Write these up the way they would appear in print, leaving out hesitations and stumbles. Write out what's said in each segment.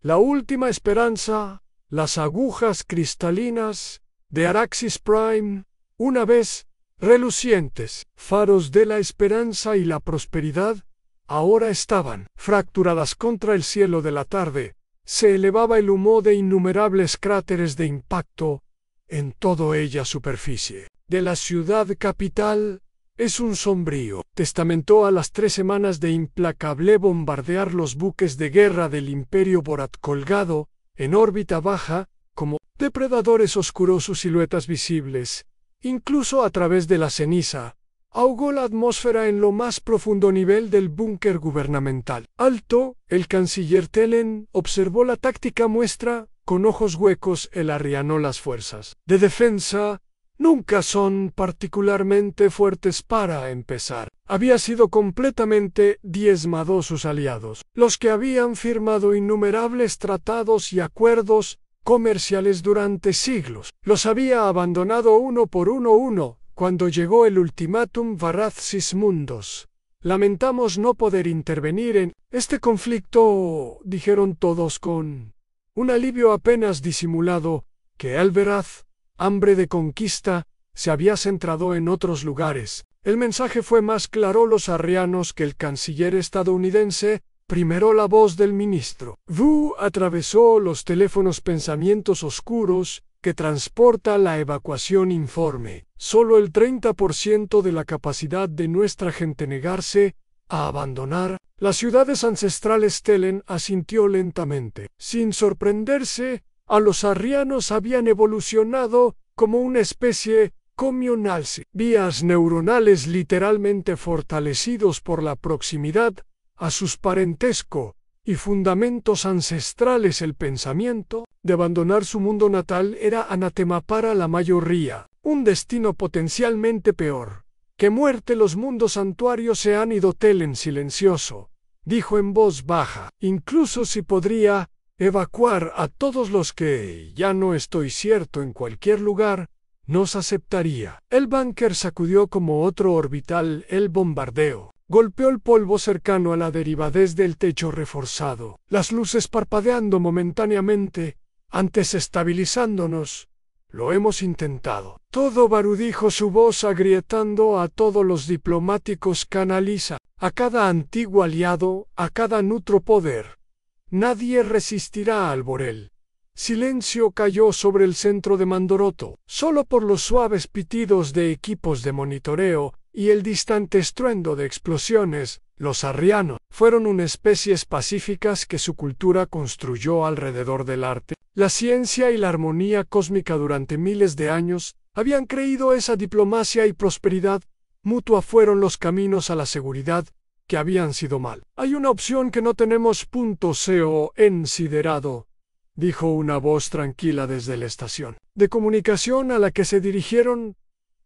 La última esperanza, las agujas cristalinas de Araxis Prime, una vez relucientes, faros de la esperanza y la prosperidad, ahora estaban fracturadas contra el cielo de la tarde. Se elevaba el humo de innumerables cráteres de impacto en toda ella superficie de la ciudad capital. Es un sombrío testamento a las 3 semanas de implacable bombardear los buques de guerra del Imperio Borat colgado en órbita baja, como depredadores oscuros, sus siluetas visibles, incluso a través de la ceniza, ahogó la atmósfera en lo más profundo nivel del búnker gubernamental. Alto, el canciller Telen observó la táctica muestra, con ojos huecos él arrianó las fuerzas de defensa. Nunca son particularmente fuertes para empezar. Había sido completamente diezmado sus aliados, los que habían firmado innumerables tratados y acuerdos comerciales durante siglos. Los había abandonado uno por uno cuando llegó el ultimátum Varaz Sismundos. Lamentamos no poder intervenir en este conflicto, dijeron todos con un alivio apenas disimulado, que Alveraz, hambre de conquista, se había centrado en otros lugares. El mensaje fue más claro los arrianos que el canciller estadounidense. Primero la voz del ministro Wu atravesó los teléfonos pensamientos oscuros que transporta la evacuación informe. Solo el 30% de la capacidad de nuestra gente negarse a abandonar las ciudades ancestrales. Telen asintió lentamente. Sin sorprenderse, a los arrianos habían evolucionado como una especie comunal, vías neuronales literalmente fortalecidos por la proximidad a sus parentesco y fundamentos ancestrales. El pensamiento de abandonar su mundo natal era anatema para la mayoría, un destino potencialmente peor que muerte. Los mundos santuarios se han ido. Telen silencioso dijo en voz baja, incluso si podría evacuar a todos los que, ya no estoy cierto, en cualquier lugar, nos aceptaría. El búnker sacudió como otro orbital. El bombardeo golpeó el polvo cercano a la deriva desde el techo reforzado, las luces parpadeando momentáneamente, antes estabilizándonos. Lo hemos intentado. Todo, Baru dijo, su voz agrietando a todos los diplomáticos. Canaliza a cada antiguo aliado, a cada nutro poder. Nadie resistirá al Borel. Silencio cayó sobre el centro de Mandoroto, solo por los suaves pitidos de equipos de monitoreo y el distante estruendo de explosiones. Los arrianos fueron unas especies pacíficas que su cultura construyó alrededor del arte, la ciencia y la armonía cósmica durante miles de años. Habían creído esa diplomacia y prosperidad mutua fueron los caminos a la seguridad que habían sido mal. Hay una opción que no tenemos. Co considerado, dijo una voz tranquila desde la estación de comunicación a la que se dirigieron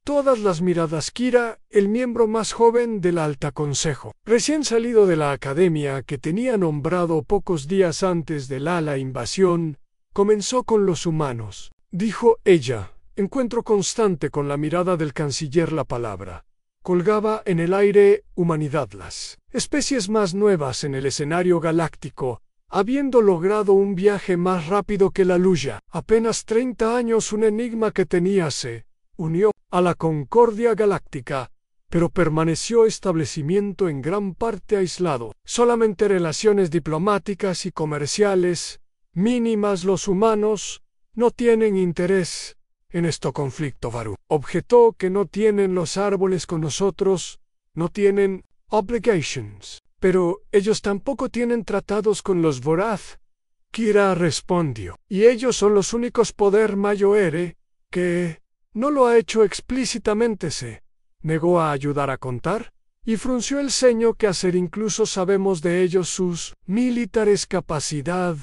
todas las miradas. Kira, el miembro más joven del Alta Consejo, recién salido de la academia que tenía nombrado pocos días antes de la invasión, comenzó con los humanos, dijo ella, encuentro constante con la mirada del canciller. La palabra colgaba en el aire. Humanidad, las especies más nuevas en el escenario galáctico, habiendo logrado un viaje más rápido que la luz. Apenas 30 años, un enigma que tenía se unió a la concordia galáctica, pero permaneció establecimiento en gran parte aislado. Solamente relaciones diplomáticas y comerciales mínimas. Los humanos no tienen interés en este conflicto. Baru objetó que no tienen los árboles con nosotros, no tienen obligations, pero ellos tampoco tienen tratados con los Voraz. Kira respondió, y ellos son los únicos poder mayor que no lo ha hecho explícitamente. Se negó a ayudar a contar y frunció el ceño. ¿Qué hacer? Incluso sabemos de ellos sus militares capacidad,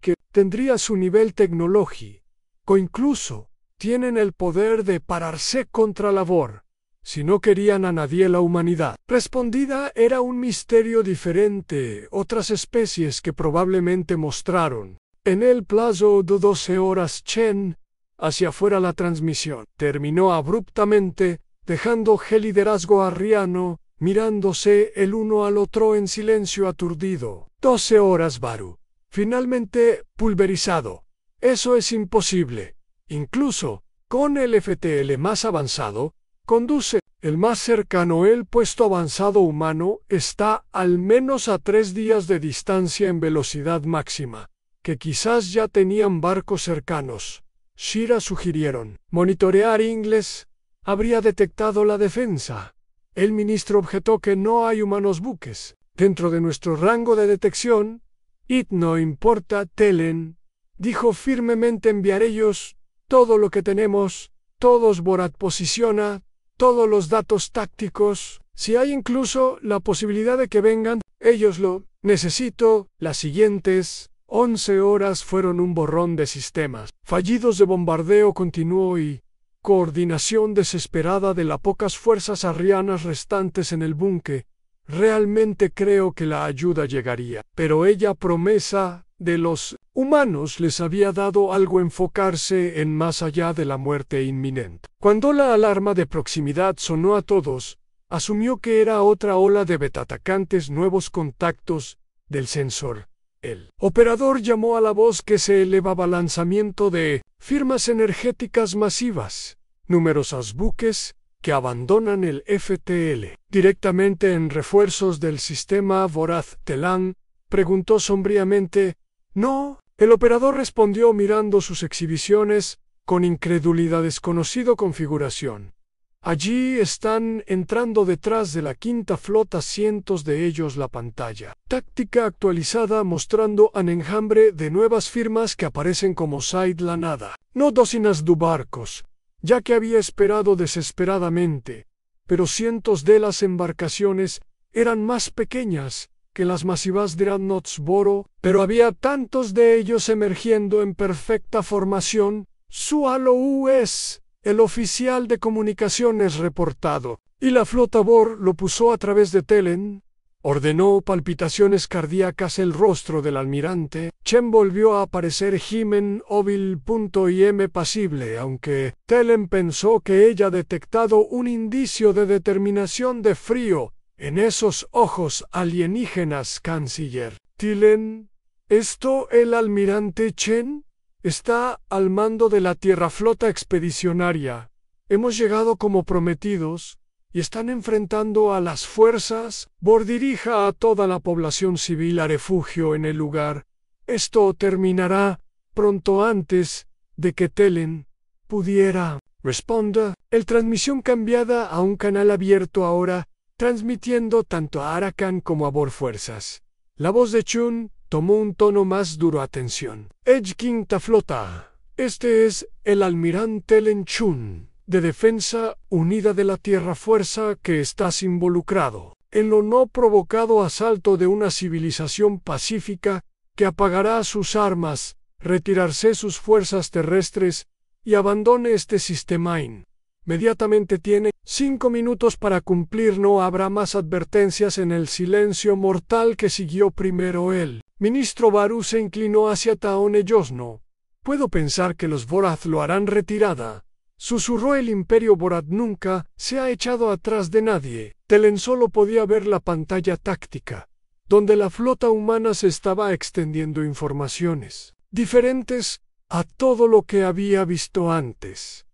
que tendría su nivel tecnológico. Incluso tienen el poder de pararse contra labor. Si no querían a nadie la humanidad. Respondida era un misterio diferente. Otras especies que probablemente mostraron en el plazo de 12 horas. Chen, hacia afuera. La transmisión terminó abruptamente, dejando el liderazgo arriano mirándose el uno al otro en silencio aturdido. 12 horas, Baru. finalmente pulverizado. Eso es imposible. Incluso, con el FTL más avanzado, conduce. El más cercano el puesto avanzado humano está al menos a 3 días de distancia en velocidad máxima, que quizás ya tenían barcos cercanos. Shira sugirieron. Monitorear inglés habría detectado la defensa. El ministro objetó que no hay humanos buques. Dentro de nuestro rango de detección, it no importa, Telen, dijo firmemente, enviar ellos todo lo que tenemos, todos Borat posiciona, todos los datos tácticos, si hay incluso la posibilidad de que vengan, ellos lo necesito. Las siguientes 11 horas fueron un borrón de sistemas fallidos de bombardeo continuo y coordinación desesperada de las pocas fuerzas arrianas restantes en el búnker. Realmente creo que la ayuda llegaría, pero ella promesa de los humanos les había dado algo enfocarse en más allá de la muerte inminente. Cuando la alarma de proximidad sonó a todos, asumió que era otra ola de beta-atacantes, nuevos contactos del sensor. El operador llamó a la voz que se elevaba lanzamiento de firmas energéticas masivas, numerosos buques que abandonan el FTL. Directamente en refuerzos del sistema Voraz Telan, preguntó sombríamente. No, el operador respondió mirando sus exhibiciones con incredulidad. Desconocido configuración. Allí están entrando detrás de la quinta flota cientos de ellos. La pantalla táctica actualizada mostrando un enjambre de nuevas firmas que aparecen como Side la nada. No docenas de barcos, ya que había esperado desesperadamente, pero cientos de las embarcaciones eran más pequeñas que las masivas dreadnoughts Boro, pero había tantos de ellos emergiendo en perfecta formación. Su halo US, el oficial de comunicaciones reportado, y la flota Bor lo puso a través de Telen. Ordenó palpitaciones cardíacas el rostro del almirante. Chen volvió a aparecer Jimen Ovil.im pasible, aunque Telen pensó que ella detectado un indicio de determinación de frío en esos ojos alienígenas. Canciller Telen, ¿esto el almirante Chen? Está al mando de la Tierra Flota Expedicionaria. Hemos llegado como prometidos y están enfrentando a las fuerzas. Bor dirija a toda la población civil a refugio en el lugar. Esto terminará pronto antes de que Telen pudiera responder. El transmisión cambiada a un canal abierto ahora, transmitiendo tanto a Arakan como a Bor fuerzas. La voz de Chun tomó un tono más duro. Atención. Edge Quinta Flota. Este es el almirante Telen Chun, de Defensa Unida de la Tierra Fuerza, que estás involucrado en lo no provocado asalto de una civilización pacífica que apagará sus armas, retirarse sus fuerzas terrestres y abandone este sistema inmediatamente. Tiene 5 minutos para cumplir. No habrá más advertencias. En el silencio mortal que siguió primero el ministro Baru se inclinó hacia Taone Yosno. Puedo pensar que los Voraz lo harán retirada, susurró el Imperio Borat. Nunca se ha echado atrás de nadie. Telen solo podía ver la pantalla táctica, donde la flota humana se estaba extendiendo informaciones diferentes a todo lo que había visto antes.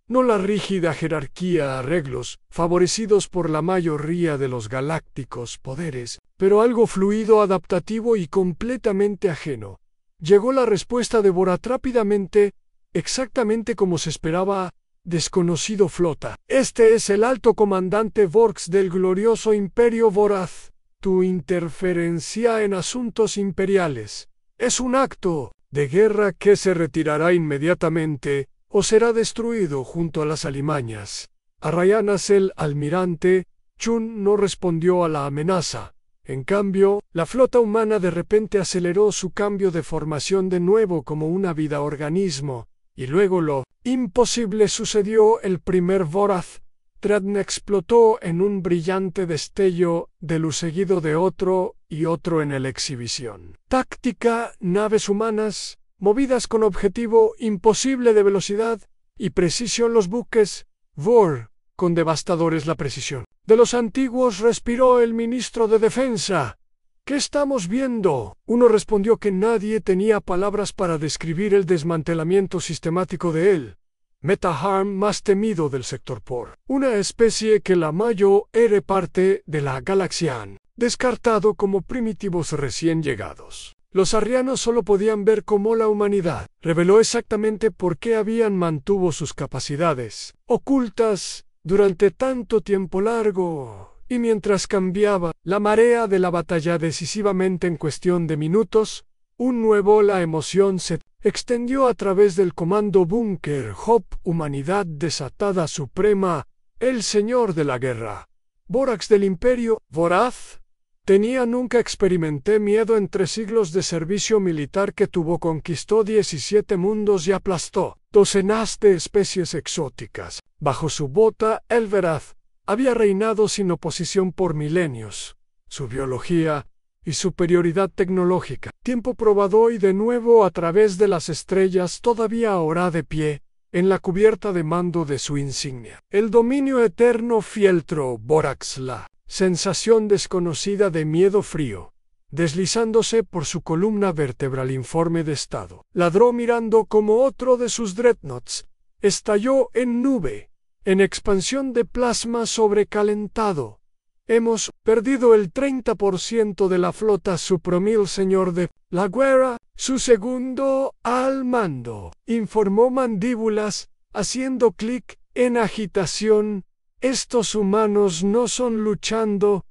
No la rígida jerarquía, arreglos, favorecidos por la mayoría de los galácticos poderes, pero algo fluido, adaptativo y completamente ajeno. Llegó la respuesta de Borat rápidamente, exactamente como se esperaba. Desconocido flota. Este es el alto comandante Vorx del glorioso Imperio Voraz. Tu interferencia en asuntos imperiales es un acto de guerra que se retirará inmediatamente o será destruido junto a las alimañas. Arrayanas. El almirante Chun no respondió a la amenaza. En cambio, la flota humana de repente aceleró su cambio de formación de nuevo como una vida organismo, y luego lo imposible sucedió. El primer Voraz Dreadnought explotó en un brillante destello de luz seguido de otro y otro en la exhibición táctica. Naves humanas movidas con objetivo imposible de velocidad y precisión. Los buques Vor con devastadores. La precisión de los antiguos, respiró el ministro de Defensa. ¿Qué estamos viendo? Uno respondió que nadie tenía palabras para describir el desmantelamiento sistemático de él. Meta-Harm más temido del sector por una especie que la mayor era parte de la galaxia, descartado como primitivos recién llegados. Los arrianos solo podían ver cómo la humanidad reveló exactamente por qué habían mantuvo sus capacidades ocultas durante tanto tiempo largo. Y mientras cambiaba la marea de la batalla decisivamente en cuestión de minutos, la emoción se extendió a través del comando Búnker Hop, humanidad desatada suprema, el señor de la guerra. Vorax del imperio, voraz. Nunca experimenté miedo entre siglos de servicio militar que conquistó 17 mundos y aplastó docenas de especies exóticas. Bajo su bota, el veraz había reinado sin oposición por milenios. Su biología y superioridad tecnológica, tiempo probado y de nuevo a través de las estrellas todavía ahora de pie, en la cubierta de mando de su insignia. El dominio eterno fieltro Vorax, la sensación desconocida de miedo frío, deslizándose por su columna vertebral informe de estado. Ladró mirando como otro de sus dreadnoughts estalló en nube, en expansión de plasma sobrecalentado. Hemos perdido el 30% de la flota supromil, señor de la guerra, su segundo al mando, informó Mandíbulas, haciendo clic en agitación. Estos humanos no son luchando.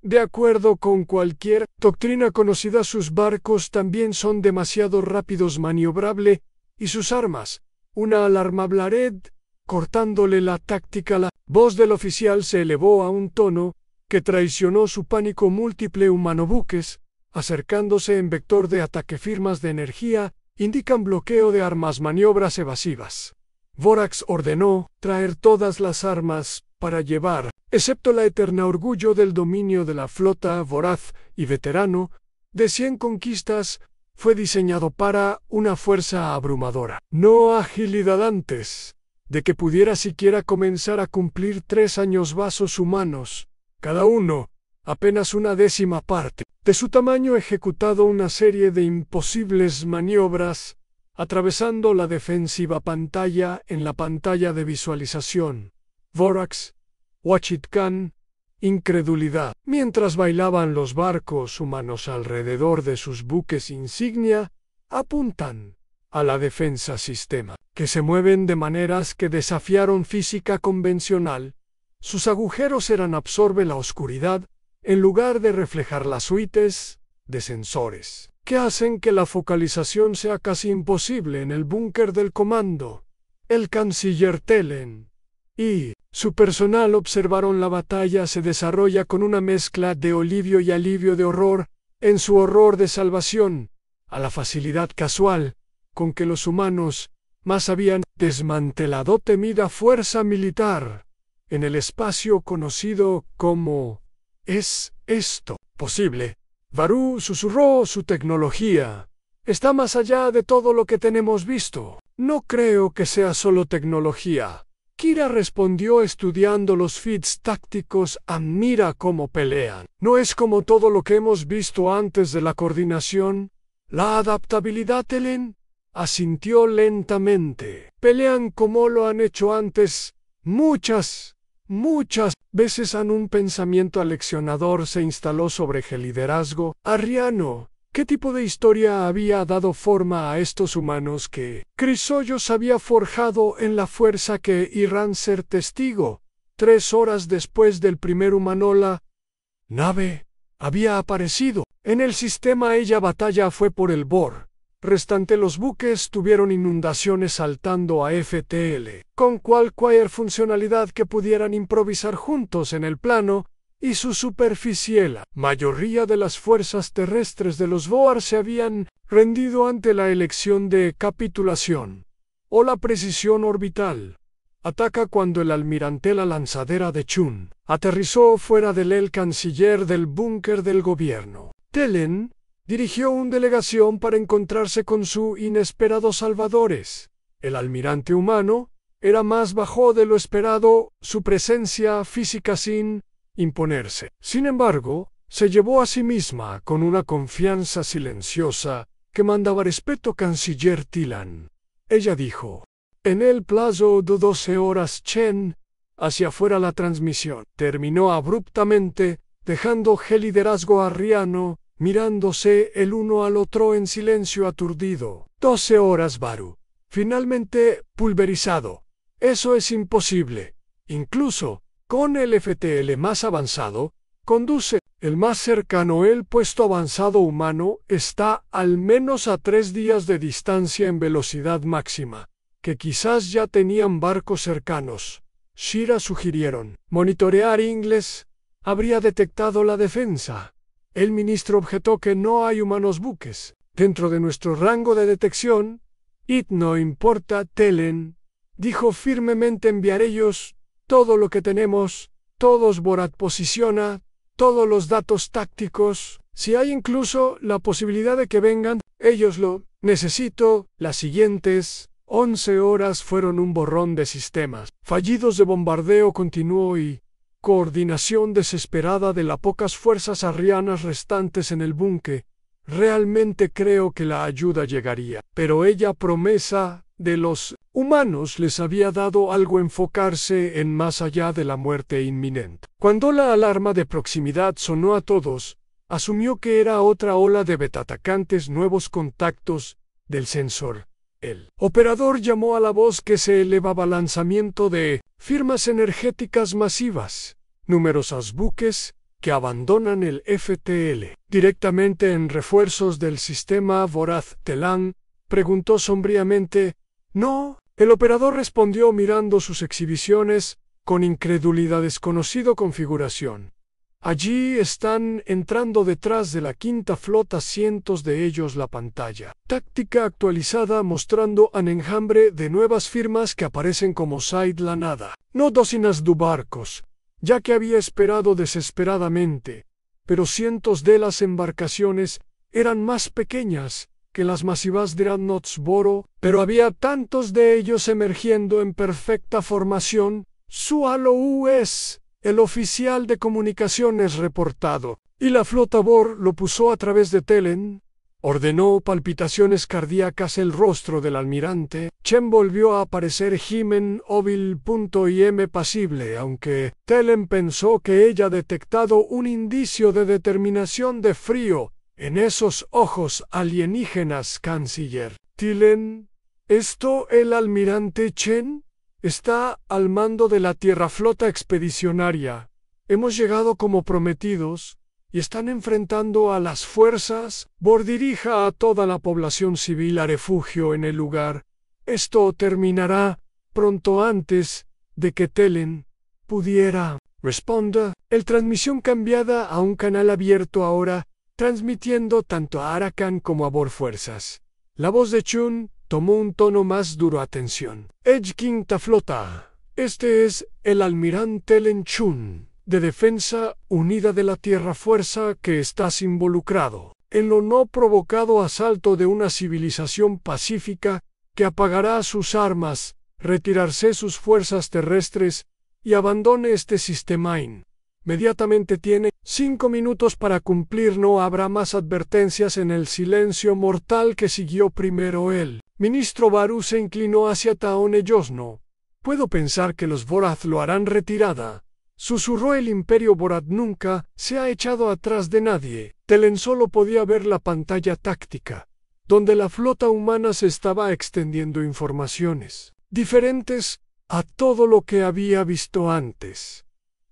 De acuerdo con cualquier doctrina conocida, sus barcos también son demasiado rápidos maniobrable, y sus armas, una alarma Blared, cortándole la táctica. La voz del oficial se elevó a un tono que traicionó su pánico múltiple. Humanobuques, acercándose en vector de ataque. Firmas de energía indican bloqueo de armas, maniobras evasivas. Vorax ordenó traer todas las armas para llevar, excepto la eterna orgullo del dominio de la flota voraz y veterano, de 100 conquistas, fue diseñado para una fuerza abrumadora. No agilidad antes de que pudiera siquiera comenzar a cumplir 3 años. Vasos humanos, cada uno apenas una décima parte de su tamaño, ejecutado una serie de imposibles maniobras, atravesando la defensiva pantalla en la pantalla de visualización. Vorax, Wachitkan, incredulidad. Mientras bailaban los barcos humanos alrededor de sus buques insignia, apuntan a la defensa sistema, que se mueven de maneras que desafiaron física convencional. Sus agujeros absorben la oscuridad, en lugar de reflejar las suites de sensores, que hacen que la focalización sea casi imposible en el búnker del comando. El canciller Telen y su personal observaron la batalla se desarrolla con una mezcla de alivio y alivio de horror, en su horror de salvación, a la facilidad casual con que los humanos más habían desmantelado temida fuerza militar en el espacio conocido como ¿es esto posible? Varú susurró, su tecnología está más allá de todo lo que tenemos visto. No creo que sea solo tecnología. Kira respondió estudiando los feeds tácticos. Mira cómo pelean. ¿No es como todo lo que hemos visto antes de la coordinación? La adaptabilidad, Telen, asintió lentamente. Pelean como lo han hecho antes. Muchas veces. Un pensamiento aleccionador se instaló sobre el liderazgo arriano. ¿Qué tipo de historia había dado forma a estos humanos que Chrysoilos había forjado en la fuerza que irán ser testigo? 3 horas después del primer humanola nave había aparecido en el sistema. Ella batalla fue por el Bor. Restante los buques tuvieron inundaciones saltando a FTL, con cualquier funcionalidad que pudieran improvisar juntos en el plano y su superficie. La mayoría de las fuerzas terrestres de los Boar se habían rendido ante la elección de capitulación o la precisión orbital. Ataca cuando el almirante la lanzadera de Chun aterrizó fuera del canciller del búnker del gobierno. Telen dirigió una delegación para encontrarse con su inesperados salvadores. El almirante humano era más bajo de lo esperado, su presencia física sin imponerse. Sin embargo, se llevó a sí misma con una confianza silenciosa que mandaba respeto canciller Tilan. Ella dijo: en el plazo de 12 horas Chen, hacia afuera la transmisión. Terminó abruptamente, dejando el liderazgo arriano, mirándose el uno al otro en silencio aturdido. 12 horas Baru. Finalmente pulverizado. Eso es imposible. Incluso, con el FTL más avanzado, conduce. El más cercano, el puesto avanzado humano, está al menos a 3 días de distancia en velocidad máxima, que quizás ya tenían barcos cercanos. Shira sugirieron. Monitorear inglés habría detectado la defensa. El ministro objetó que no hay humanos buques dentro de nuestro rango de detección. It no importa, Telen, dijo firmemente, enviar ellos todo lo que tenemos, todos Borat posiciona, todos los datos tácticos, si hay incluso la posibilidad de que vengan, ellos lo necesito. Las siguientes 11 horas fueron un borrón de sistemas fallidos de bombardeo continuo y coordinación desesperada de las pocas fuerzas arrianas restantes en el búnker. Realmente creo que la ayuda llegaría, pero ella promesa de los humanos les había dado algo enfocarse en más allá de la muerte inminente. Cuando la alarma de proximidad sonó a todos, asumió que era otra ola de beta-atacantes, nuevos contactos del sensor. El operador llamó a la voz que se elevaba lanzamiento de firmas energéticas masivas, numerosos buques que abandonan el FTL. Directamente en refuerzos del sistema Voraz Telan, preguntó sombríamente. No, el operador respondió mirando sus exhibiciones con incredulidad. Desconocido configuración. Allí están entrando detrás de la quinta flota cientos de ellos. La pantalla táctica actualizada mostrando un enjambre de nuevas firmas que aparecen como Said la nada. No docenas de barcos, ya que había esperado desesperadamente, pero cientos de las embarcaciones eran más pequeñas que las masivas dreadnoughts Boro, pero había tantos de ellos emergiendo en perfecta formación. Su halo es el oficial de comunicaciones reportado, y la flota Bor lo puso a través de Telen. Ordenó. Palpitaciones cardíacas el rostro del almirante. Chen volvió a aparecer Jimen Ovil.im pasible, aunque Telen pensó que ella detectado un indicio de determinación de frío en esos ojos alienígenas. Canciller Tilen, ¿esto el almirante Chen? Está al mando de la Tierra Flota Expedicionaria. Hemos llegado como prometidos y están enfrentando a las fuerzas. Bor dirija a toda la población civil a refugio en el lugar. Esto terminará pronto antes de que Telen pudiera responder. El transmisión cambiada a un canal abierto ahora, transmitiendo tanto a Arakan como a Bor fuerzas. La voz de Chun tomó un tono más duro. Atención. Edge Quinta Flota. Este es el almirante Telen Chun, de Defensa Unida de la Tierra Fuerza, que estás involucrado en lo no provocado asalto de una civilización pacífica que apagará sus armas, retirarse sus fuerzas terrestres y abandone este sistema inmediatamente. Tiene 5 minutos para cumplir. No habrá más advertencias. En el silencio mortal que siguió primero el ministro Baru se inclinó hacia Taone Yosno. Puedo pensar que los Voraz lo harán retirada, susurró el Imperio Borat. Nunca se ha echado atrás de nadie. Telen solo podía ver la pantalla táctica, donde la flota humana se estaba extendiendo informaciones diferentes a todo lo que había visto antes.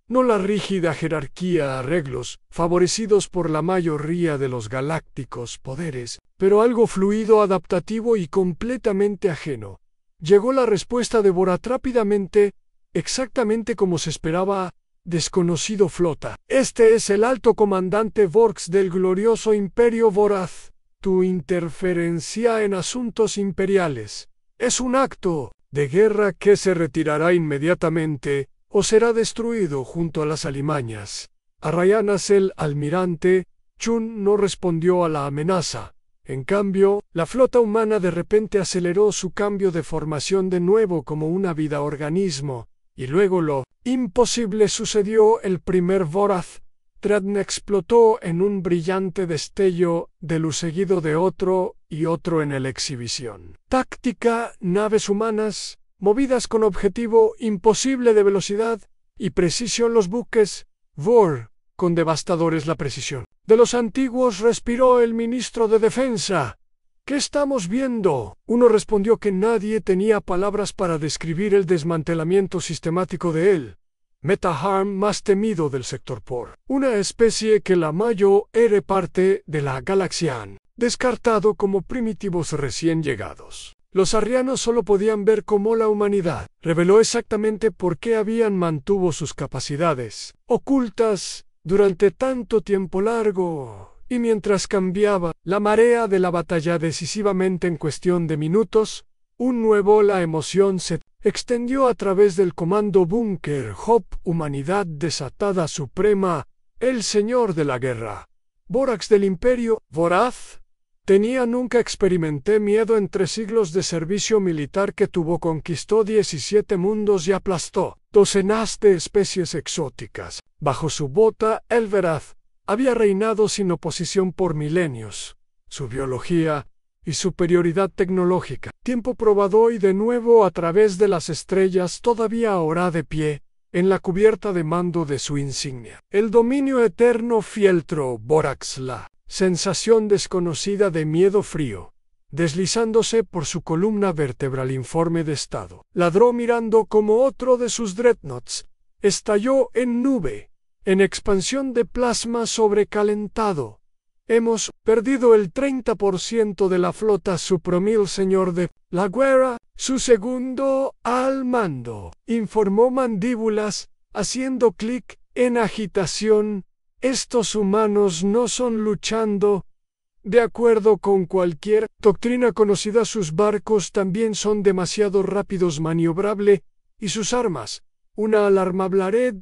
No la rígida jerarquía, arreglos, favorecidos por la mayoría de los galácticos poderes, pero algo fluido, adaptativo y completamente ajeno. Llegó la respuesta de Borat rápidamente, exactamente como se esperaba. Desconocido flota. Este es el alto comandante Vorx del glorioso Imperio Voraz. Tu interferencia en asuntos imperiales es un acto de guerra que se retirará inmediatamente o será destruido junto a las alimañas. Arrayanas. El almirante Chun no respondió a la amenaza. En cambio, la flota humana de repente aceleró su cambio de formación de nuevo como una vida organismo, y luego lo imposible sucedió. El primer Voraz Dreadnought explotó en un brillante destello de luz seguido de otro y otro en la exhibición. Táctica, naves humanas, movidas con objetivo imposible de velocidad y precisión. Los buques Vor, con devastadores la precisión de los antiguos, respiró el ministro de Defensa. ¿Qué estamos viendo? Uno respondió que nadie tenía palabras para describir el desmantelamiento sistemático de él. Metaharm más temido del sector por una especie que la mayor era parte de la galaxia, descartado como primitivos recién llegados. Los arrianos solo podían ver cómo la humanidad reveló exactamente por qué habían mantuvo sus capacidades ocultas durante tanto tiempo largo, y mientras cambiaba la marea de la batalla decisivamente en cuestión de minutos, la emoción se extendió a través del comando Búnker Hop, humanidad desatada suprema, el señor de la guerra. Vorax del imperio, voraz. Nunca experimenté miedo entre siglos de servicio militar que conquistó 17 mundos y aplastó docenas de especies exóticas. Bajo su bota, el veraz había reinado sin oposición por milenios. Su biología y superioridad tecnológica, tiempo probado y de nuevo a través de las estrellas, todavía ahora de pie, en la cubierta de mando de su insignia. El dominio eterno fieltro Vorax, la sensación desconocida de miedo frío, deslizándose por su columna vertebral informe de estado. Ladró mirando como otro de sus dreadnoughts estalló en nube, en expansión de plasma sobrecalentado. Hemos perdido el 30% de la flota, suprimió el señor de la guerra, su segundo al mando, informó Mandíbulas, haciendo clic en agitación. Estos humanos no son luchando de acuerdo con cualquier doctrina conocida. Sus barcos también son demasiado rápidos, maniobrable, y sus armas, una alarma Blared,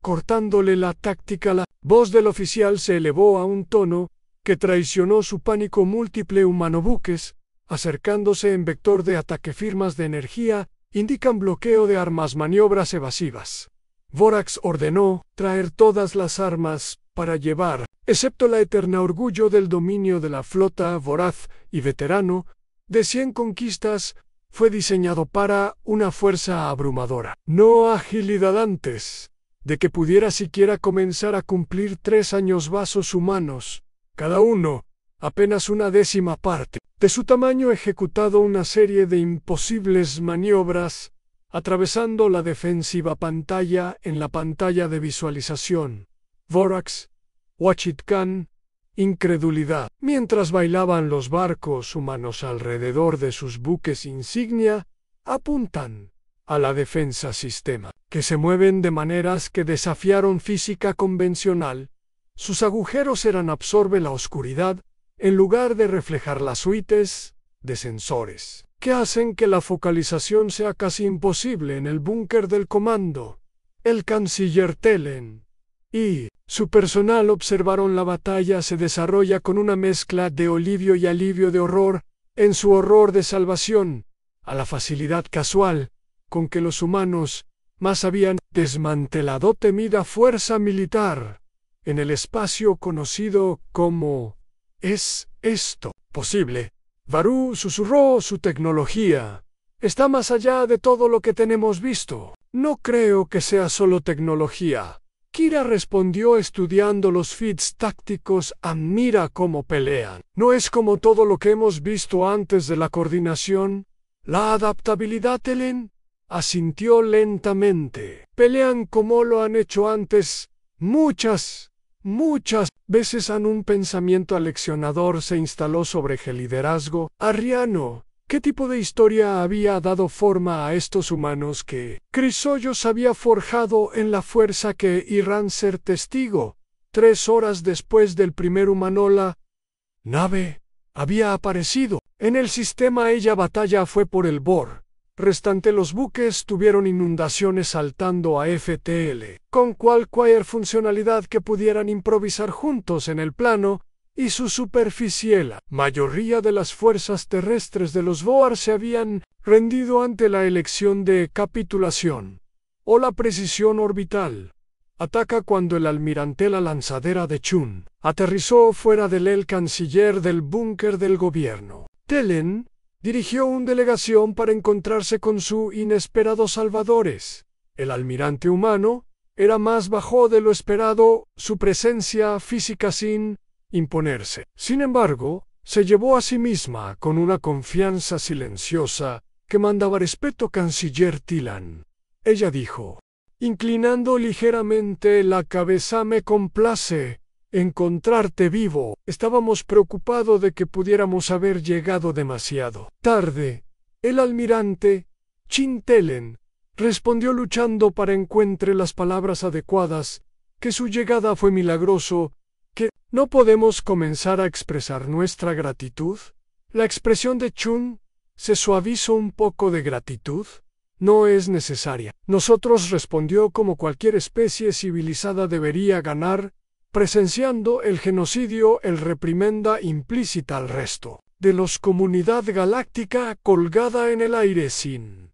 cortándole la táctica. La voz del oficial se elevó a un tono que traicionó su pánico múltiple. Humanobuques, acercándose en vector de ataque. Firmas de energía indican bloqueo de armas, maniobras evasivas. Vorax ordenó traer todas las armas para llevar, excepto la eterna orgullo del dominio de la flota voraz y veterano, de 100 conquistas, fue diseñado para una fuerza abrumadora. No agilidad antes de que pudiera siquiera comenzar a cumplir 3 años. Vasos humanos, cada uno apenas una décima parte de su tamaño, ejecutado una serie de imposibles maniobras, atravesando la defensiva pantalla en la pantalla de visualización. Vorax, Wachitkan, incredulidad. Mientras bailaban los barcos humanos alrededor de sus buques insignia, apuntan a la defensa sistema, que se mueven de maneras que desafiaron física convencional. Sus agujeros eran absorbe la oscuridad, en lugar de reflejar las suites de sensores, que hacen que la focalización sea casi imposible en el búnker del comando. El canciller Telen y su personal observaron la batalla se desarrolla con una mezcla de alivio y alivio de horror, en su horror de salvación, a la facilidad casual con que los humanos más habían desmantelado temida fuerza militar en el espacio conocido como ¿es esto posible? Varú susurró, su tecnología está más allá de todo lo que tenemos visto. No creo que sea solo tecnología. Kira respondió estudiando los feeds tácticos. Mira cómo pelean. ¿No es como todo lo que hemos visto antes de la coordinación? La adaptabilidad, Helen, asintió lentamente. Pelean como lo han hecho antes. Muchas veces. Un pensamiento aleccionador se instaló sobre el liderazgo arriano. ¿Qué tipo de historia había dado forma a estos humanos que Chrysoilos había forjado en la fuerza que irán ser testigo? 3 horas después del primer humanola nave había aparecido en el sistema. Ella batalla fue por el Bor. Restante los buques tuvieron inundaciones saltando a FTL, con cualquier funcionalidad que pudieran improvisar juntos en el plano y su superficie. La mayoría de las fuerzas terrestres de los Boar se habían rendido ante la elección de capitulación o la precisión orbital. ataca cuando el almirante la lanzadera de Chun aterrizó fuera del canciller del búnker del gobierno. Telen dirigió una delegación para encontrarse con su inesperados salvadores. El almirante humano era más bajo de lo esperado, su presencia física sin imponerse. Sin embargo, se llevó a sí misma con una confianza silenciosa que mandaba respeto canciller Tilan. Ella dijo, inclinando ligeramente la cabeza: me complace encontrarte vivo. Estábamos preocupados de que pudiéramos haber llegado demasiado tarde. El almirante Chin Telen respondió luchando para encontrar las palabras adecuadas, que su llegada fue milagroso, que no podemos comenzar a expresar nuestra gratitud. La expresión de Chun se suavizó un poco. De gratitud no es necesaria. Nosotros, respondió, como cualquier especie civilizada debería ganar, presenciando el genocidio, el reprimenda implícita al resto de los comunidad galáctica colgada en el aire. Sin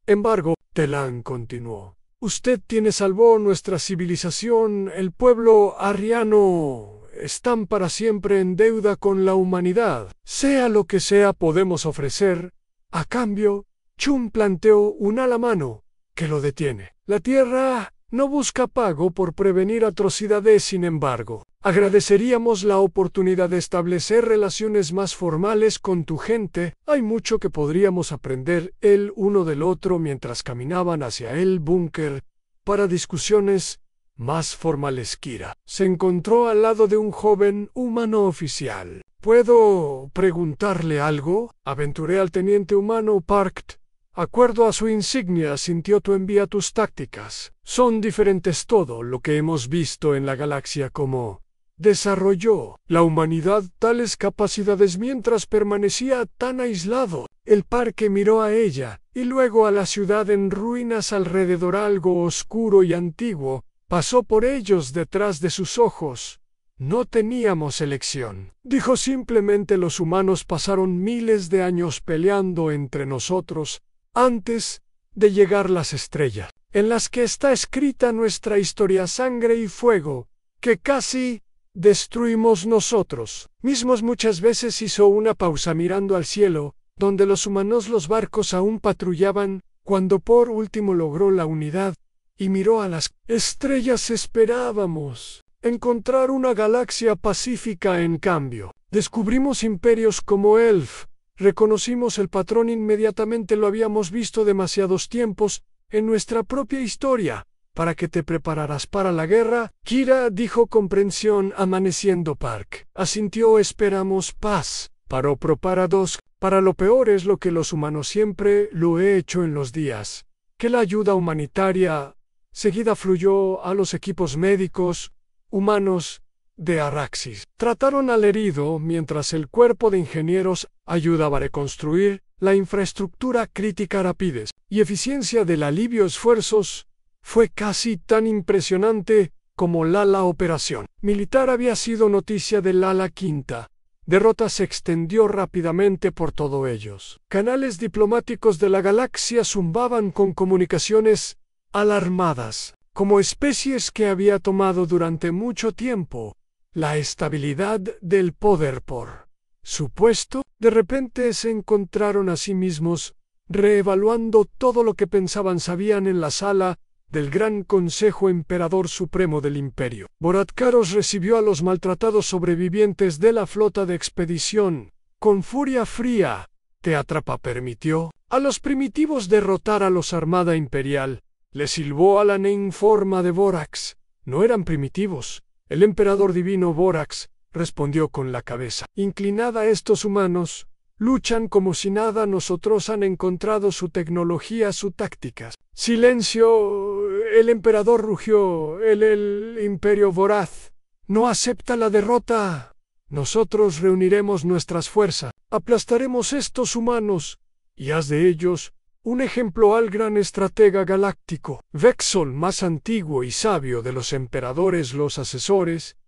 embargo, Telan continuó, usted tiene salvó nuestra civilización. El pueblo arriano están para siempre en deuda con la humanidad. Sea lo que sea podemos ofrecer a cambio. Chun planteó una la mano que lo detiene. La Tierra no busca pago por prevenir atrocidades. Sin embargo, agradeceríamos la oportunidad de establecer relaciones más formales con tu gente. Hay mucho que podríamos aprender el uno del otro. Mientras caminaban hacia el búnker para discusiones más formales, Kira se encontró al lado de un joven humano oficial. ¿Puedo preguntarle algo? Aventuré al teniente humano Parkt. Acuerdo a su insignia, sintió. Tu envía tus tácticas. Son diferentes. Todo lo que hemos visto en la galaxia como desarrolló la humanidad tales capacidades mientras permanecía tan aislado. El parque miró a ella, y luego a la ciudad en ruinas alrededor. Algo oscuro y antiguo pasó por ellos detrás de sus ojos. No teníamos elección, dijo simplemente. Los humanos pasaron miles de años peleando entre nosotros antes de llegar las estrellas, en las que está escrita nuestra historia, sangre y fuego, que casi destruimos nosotros mismos. Muchas veces hizo una pausa mirando al cielo, donde los humanos, los barcos aún patrullaban, cuando por último logró la unidad y miró a las estrellas. Esperábamos encontrar una galaxia pacífica. En cambio, descubrimos imperios como Elf. Reconocimos el patrón inmediatamente. Lo habíamos visto demasiados tiempos en nuestra propia historia para que te prepararas para la guerra. Kira dijo comprensión. Amaneciendo. Park asintió. Esperamos paz. Paró preparados para lo peor. Es lo que los humanos siempre lo he hecho en los días que la ayuda humanitaria seguida fluyó a los equipos médicos humanos de Araxis. Trataron al herido mientras el cuerpo de ingenieros ayudaba a reconstruir la infraestructura crítica. Rapidez y eficiencia del alivio. Esfuerzos fue casi tan impresionante como la operación militar había sido. Noticia del ala quinta derrota se extendió rápidamente por todo ellos. Canales diplomáticos de la galaxia zumbaban con comunicaciones alarmadas, como especies que había tomado durante mucho tiempo la estabilidad del poder por supuesto. De repente se encontraron a sí mismos reevaluando todo lo que pensaban sabían en la sala del Gran Consejo Emperador Supremo del Imperio. Boratkaros recibió a los maltratados sobrevivientes de la flota de expedición con furia fría. Te atrapa. Permitió a los primitivos derrotar a los Armada Imperial. Le silbó a la forma de Borax. No eran primitivos. El emperador divino Borax respondió con la cabeza inclinada. Estos humanos luchan como si nada. Nosotros han encontrado su tecnología, sus tácticas. Silencio. El emperador rugió. El imperio voraz no acepta la derrota. Nosotros reuniremos nuestras fuerzas. Aplastaremos estos humanos y haz de ellos un ejemplo al gran estratega galáctico. Vexol, más antiguo y sabio de los emperadores, los asesores,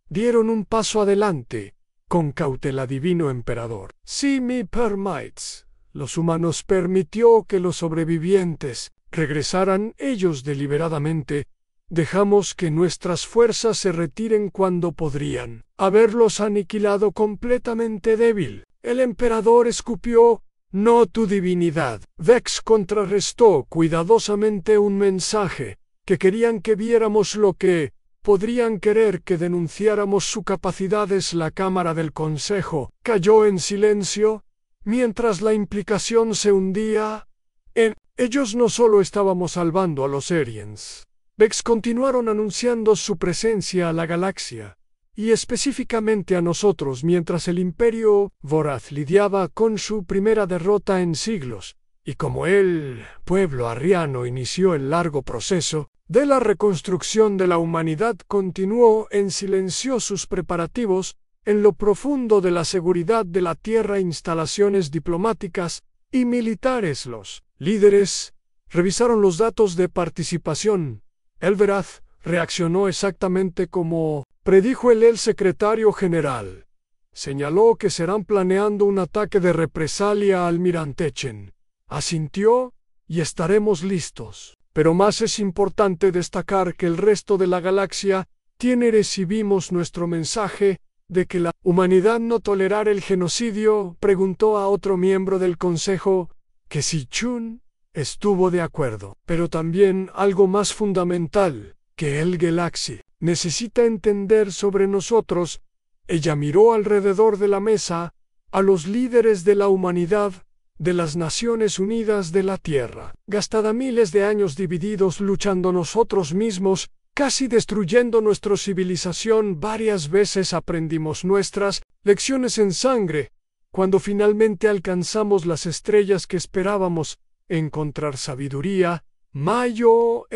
dieron un paso adelante. Con cautela, divino emperador. Si me permites, los humanos permitió que los sobrevivientes regresaran. Ellos deliberadamente dejamos que nuestras fuerzas se retiren cuando podrían haberlos aniquilado completamente débil. El emperador escupió: no tu divinidad. Vex contrarrestó cuidadosamente un mensaje que querían que viéramos lo que podrían querer que denunciáramos su capacidad. La Cámara del Consejo cayó en silencio mientras la implicación se hundía en ellos. No solo estábamos salvando a los Eriens. Vex continuaron anunciando su presencia a la galaxia, y específicamente a nosotros, mientras el Imperio Voraz lidiaba con su primera derrota en siglos, y como el pueblo arriano inició el largo proceso de la reconstrucción de la humanidad, continuó en silencio sus preparativos en lo profundo de la seguridad de la Tierra. Instalaciones diplomáticas y militares. Los líderes revisaron los datos de participación. Elveraz reaccionó exactamente como predijo el secretario general. Señaló que serán planeando un ataque de represalia a Almirantechen. Asintió: y estaremos listos. Pero más es importante destacar que el resto de la galaxia recibimos nuestro mensaje de que la humanidad no tolerará el genocidio. Preguntó a otro miembro del Consejo que si Chun estuvo de acuerdo. Pero también algo más fundamental que el Galaxy necesita entender sobre nosotros. Ella miró alrededor de la mesa a los líderes de la humanidad, de las Naciones Unidas de la Tierra. Gastada miles de años divididos luchando nosotros mismos, casi destruyendo nuestra civilización, varias veces aprendimos nuestras lecciones en sangre. Cuando finalmente alcanzamos las estrellas que esperábamos encontrar sabiduría mayor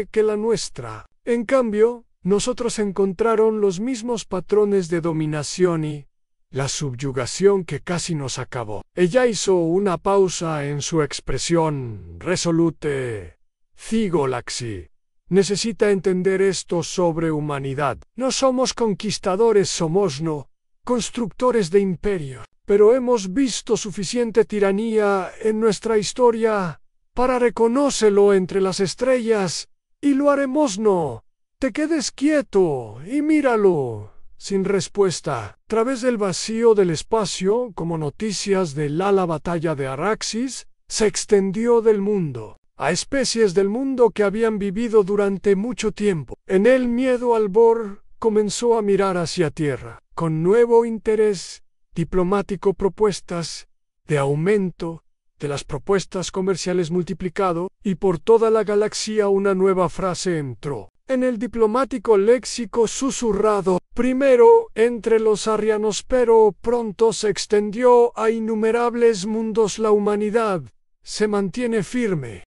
que la nuestra. En cambio, nosotros encontraron los mismos patrones de dominación y la subyugación que casi nos acabó. Ella hizo una pausa en su expresión resolute. Galaxy necesita entender esto sobre humanidad. No somos conquistadores, somos constructores de imperios. Pero hemos visto suficiente tiranía en nuestra historia para reconocerlo entre las estrellas, y lo haremos. No te quedes quieto y míralo. Sin respuesta, a través del vacío del espacio, como noticias de la batalla de Araxis, se extendió del mundo a especies del mundo que habían vivido durante mucho tiempo. En el miedo, Albor comenzó a mirar hacia tierra con nuevo interés diplomático. Propuestas de aumento de las propuestas comerciales multiplicado, y por toda la galaxia una nueva frase entró en el diplomático léxico susurrado, primero entre los arrianos, pero pronto se extendió a innumerables mundos. La humanidad se mantiene firme